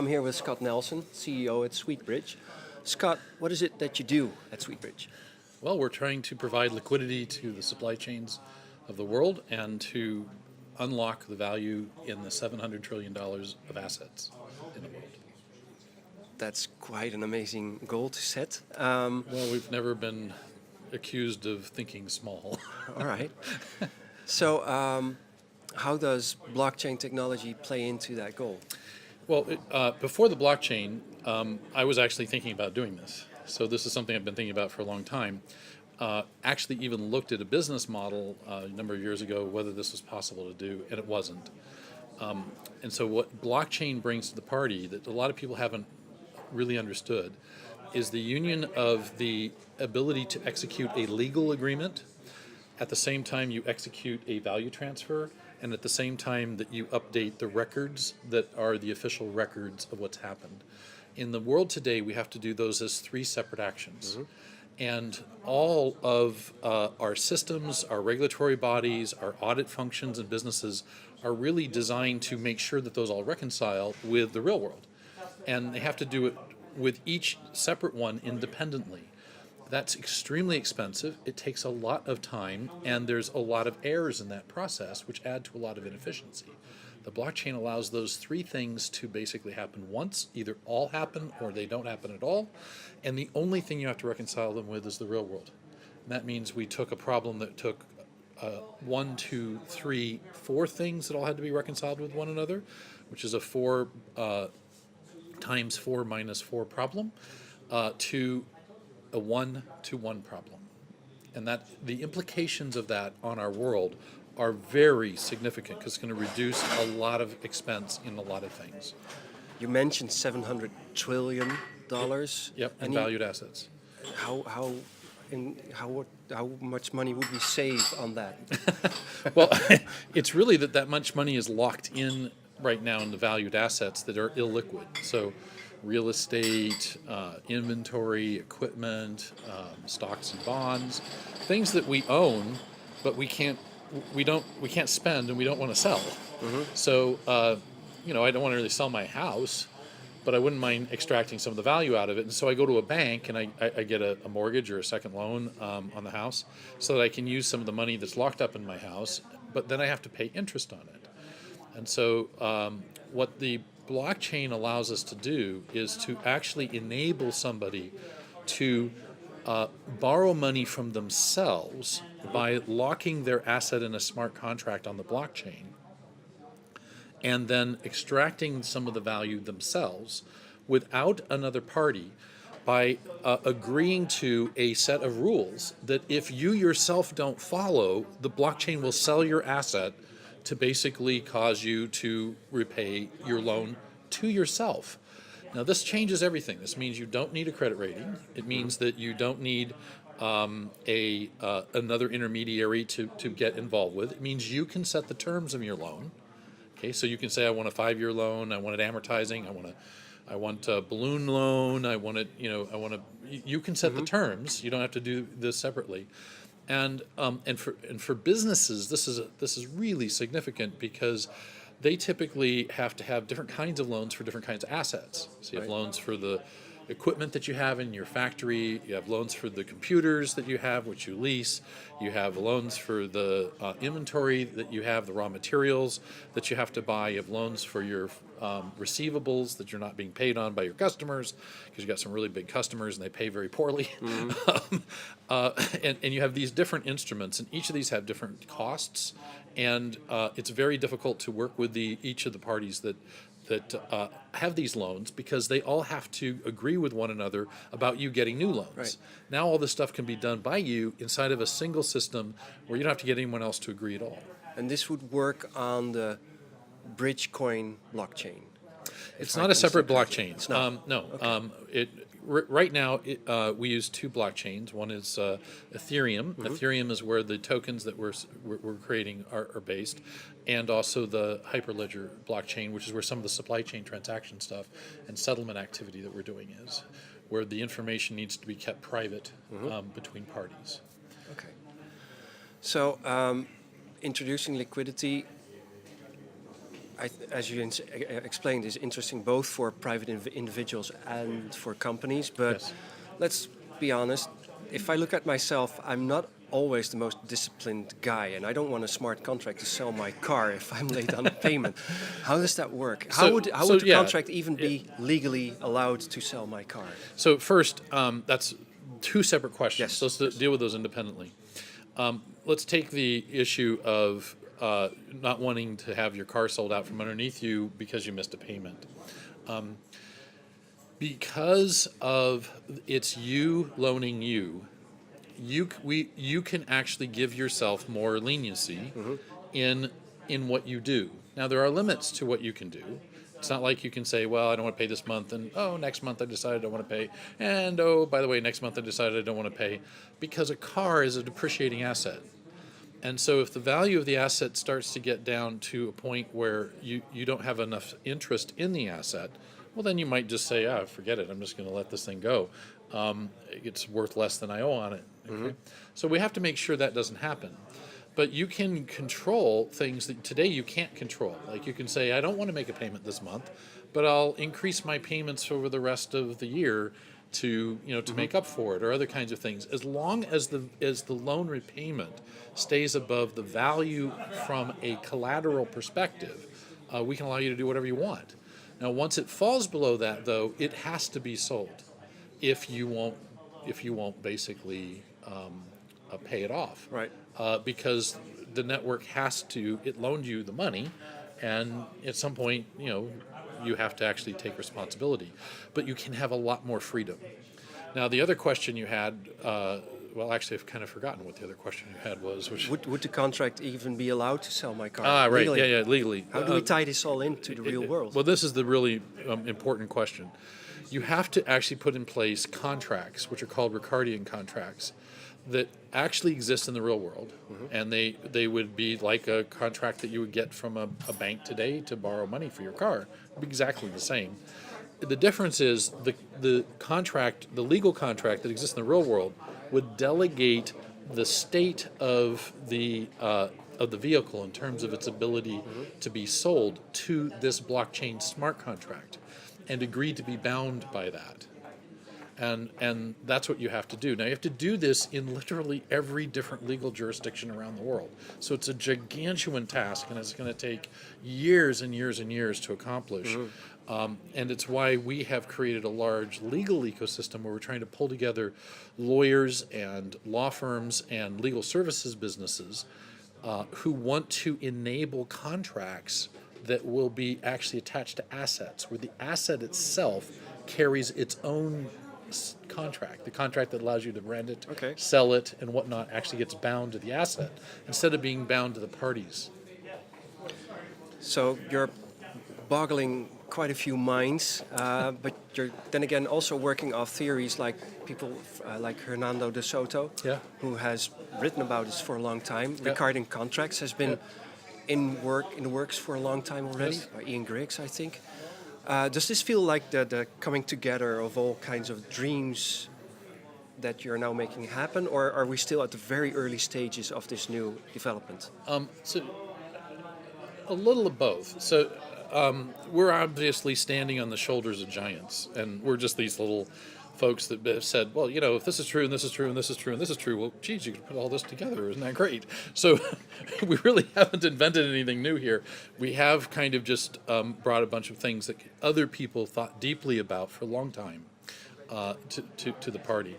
I'm here with Scott Nelson, CEO at Sweetbridge. Scott, what is it that you do at Sweetbridge? Well, we're trying to provide liquidity to the supply chains of the world and to unlock the value in the $700 trillion of assets in the world. That's quite an amazing goal to set. Well, we've never been accused of thinking small. All right. So, how does blockchain technology play into that goal? Well, before the blockchain, I was actually thinking about doing this. So this is something I've been thinking about for a long time. Actually even looked at a business model a number of years ago, whether this was possible to do, and it wasn't. And so what blockchain brings to the party that a lot of people haven't really understood is the union of the ability to execute a legal agreement at the same time you execute a value transfer, and at the same time that you update the records that are the official records of what's happened. In the world today, we have to do those as three separate actions. Mm-hmm. And all of our systems, our regulatory bodies, our audit functions and businesses are really designed to make sure that those all reconcile with the real world. And they have to do it with each separate one independently. That's extremely expensive, it takes a lot of time, and there's a lot of errors in that process, which add to a lot of inefficiency. The blockchain allows those three things to basically happen once, either all happen or they don't happen at all, and the only thing you have to reconcile them with is the real world. And that means we took a problem that took 1, 2, 3, 4 things that all had to be reconciled with one another, which is a 4 times 4 minus 4 problem, to a 1-to-1 problem. And that the implications of that on our world are very significant because it's going to reduce a lot of expense in a lot of things. You mentioned $700 trillion. Yep, and valued assets. How much money would we save on that? Well, it's really that much money is locked in right now in the valued assets that are illiquid. So real estate, inventory, equipment, stocks and bonds, things that we own, but we can't spend and we don't want to sell. Mm-hmm. So, I don't want to really sell my house, but I wouldn't mind extracting some of the value out of it. And so I go to a bank and I get a mortgage or a second loan on the house so that I can use some of the money that's locked up in my house, but then I have to pay interest on it. And so what the blockchain allows us to do is to actually enable somebody to borrow money from themselves by locking their asset in a smart contract on the blockchain and then extracting some of the value themselves without another party by agreeing to a set of rules that if you yourself don't follow, the blockchain will sell your asset to basically cause you to repay your loan to yourself. Now this changes everything. This means you don't need a credit rating. It means that you don't need another intermediary to get involved with. It means you can set the terms of your loan. Okay, so you can say I want a 5-year loan, I want it amortizing, I want a balloon loan, you can set the terms. You don't have to do this separately. And for businesses, this is really significant because they typically have to have different kinds of loans for different kinds of assets. So you have loans for the equipment that you have in your factory, you have loans for the computers that you have, which you lease, you have loans for the inventory that you have, the raw materials that you have to buy, you have loans for your receivables that you're not being paid on by your customers because you've got some really big customers and they pay very poorly. Mm-hmm. And you have these different instruments, and each of these have different costs, and it's very difficult to work with each of the parties that have these loans because they all have to agree with one another about you getting new loans. Right. Now all this stuff can be done by you inside of a single system where you don't have to get anyone else to agree at all. And this would work on the Bridgecoin blockchain? It's not a separate blockchain. It's not? No. Okay. Right now, we use 2 blockchains. One is Ethereum. Mm-hmm. Ethereum is where the tokens that we're creating are based, and also the Hyperledger blockchain, which is where some of the supply chain transaction stuff and settlement activity that we're doing is, where the information needs to be kept private between parties. Okay. So, introducing liquidity, as you explained, is interesting both for private individuals and for companies. But Yes. let's be honest. If I look at myself, I'm not always the most disciplined guy, and I don't want a smart contract to sell my car if I'm late on a payment. How does that work? How would the yeah, contract even be legally allowed to sell my car? So first, that's two separate questions. Yes. So let's deal with those independently. Let's take the issue of not wanting to have your car sold out from underneath you because you missed a payment. Because of it's you loaning you, you can actually give yourself more leniency in what you do. Now there are limits to what you can do. It's not like you can say, well, I don't want to pay this month, and oh, next month I decided I don't want to pay, and oh, by the way, next month I decided I don't want to pay, because a car is a depreciating asset. And so if the value of the asset starts to get down to a point where you don't have enough interest in the asset, well, then you might just say, forget it, I'm just going to let this thing go. It's worth less than I owe on it. Okay? So we have to make sure that doesn't happen. But you can control things that today you can't control. Like you can say, I don't want to make a payment this month, but I'll increase my payments over the rest of the year to make up for it, or other kinds of things. As long as the loan repayment stays above the value from a collateral perspective, we can allow you to do whatever you want. Now, once it falls below that, though, it has to be sold if you won't basically pay it off. Right. Because the network it loaned you the money, and at some point, you have to actually take responsibility. But you can have a lot more freedom. Now, the other question you had, well, actually, I've kind of forgotten what the other question you had was. Which Would the contract even be allowed to sell my car? right, legally? yeah, legally. How do we tie this all into the real world? Well, this is the really important question. You have to actually put in place contracts, which are called Ricardian contracts, that actually exist in the real world, and they would be like a contract that you would get from a bank today to borrow money for your car. It'd be exactly the same. The difference is the legal contract that exists in the real world would delegate the state of the vehicle in terms of its ability to be sold to this blockchain smart contract, and agree to be bound by that. And that's what you have to do. Now, you have to do this in literally every different legal jurisdiction around the world. So it's a gargantuan task, and it's going to take years and years and years to accomplish. And it's why we have created a large legal ecosystem where we're trying to pull together lawyers and law firms and legal services businesses who want to enable contracts that will be actually attached to assets, where the asset itself carries its own contract. The contract that allows you to rent it, sell it, and whatnot actually gets bound to the asset instead of being bound to the parties. So you're boggling quite a few minds, but you're then again also working off theories like people like Hernando de Soto, who has written about this for a long time. Ricardian Contracts has been in the works for a long time already, by Ian Griggs, I think. Does this feel like the coming together of all kinds of dreams that you're now making happen, or are we still at the very early stages of this new development? So a little of both. So we're obviously standing on the shoulders of giants, and we're just these little folks that have said, well, if this is true, and this is true, and this is true, and this is true, well, geez, you could put all this together. Isn't that great? So we really haven't invented anything new here. We have kind of just brought a bunch of things that other people thought deeply about for a long time to the party.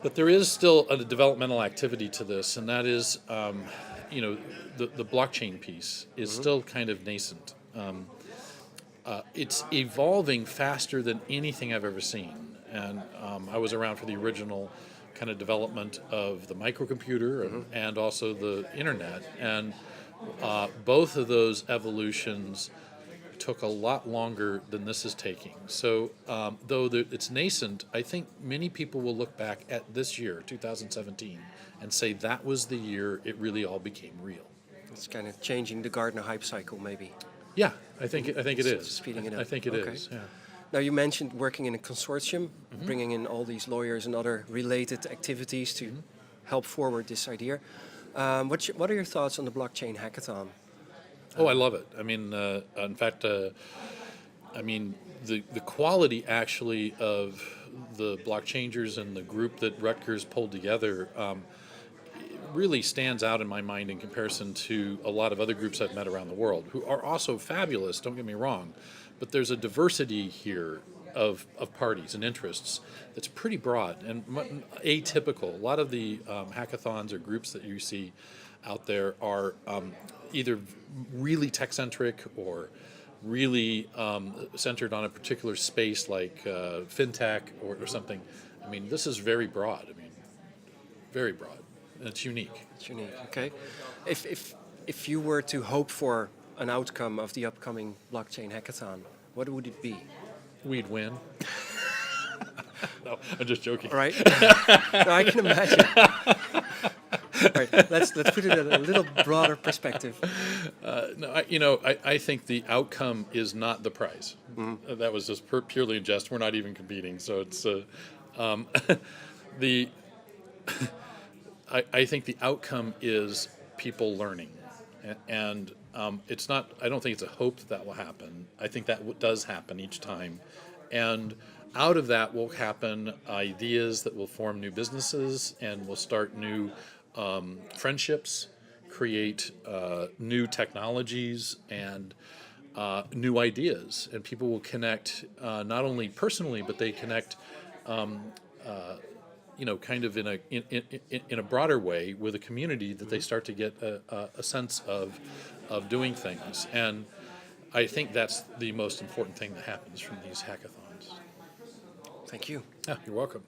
But there is still a developmental activity to this, and that is, the blockchain piece is still kind of nascent. It's evolving faster than anything I've ever seen. And I was around for the original kind of development of the microcomputer and also the internet. And both of those evolutions took a lot longer than this is taking. So though it's nascent, I think many people will look back at this year, 2017, and say that was the year it really all became real. It's kind of changing the Gartner hype cycle, maybe. Yeah, I think it is. Speeding it up. I think it is. Yeah. Now, you mentioned working in a consortium, bringing in all these lawyers and other related activities to help forward this idea. What are your thoughts on the blockchain hackathon? Oh, I love it. I mean, in fact, I mean, the quality actually of the Blockchangers and the group that Rutgers pulled together really stands out in my mind in comparison to a lot of other groups I've met around the world, who are also fabulous, don't get me wrong, but there's a diversity here of parties and interests that's pretty broad and atypical. A lot of the hackathons or groups that you see out there are either really tech-centric or really centered on a particular space like fintech or something. I mean, this is very broad. I mean, very broad. And it's unique. It's unique. Okay. If you were to hope for an outcome of the upcoming blockchain hackathon, what would it be? We'd win. No, I'm just joking. Right? No, I can imagine. Right. Let's put it in a little broader perspective. No, I think the outcome is not the prize. Mm-hmm. That was just purely in jest. We're not even competing, so it's the. I think the outcome is people learning, and it's not. I don't think it's a hope that will happen. I think that does happen each time, and out of that will happen ideas that will form new businesses and will start new friendships, create new technologies and new ideas, and people will connect not only personally, but they connect. Kind of in a broader way with a community that they start to get a sense of doing things, and I think that's the most important thing that happens from these hackathons. Thank you. Yeah, you're welcome.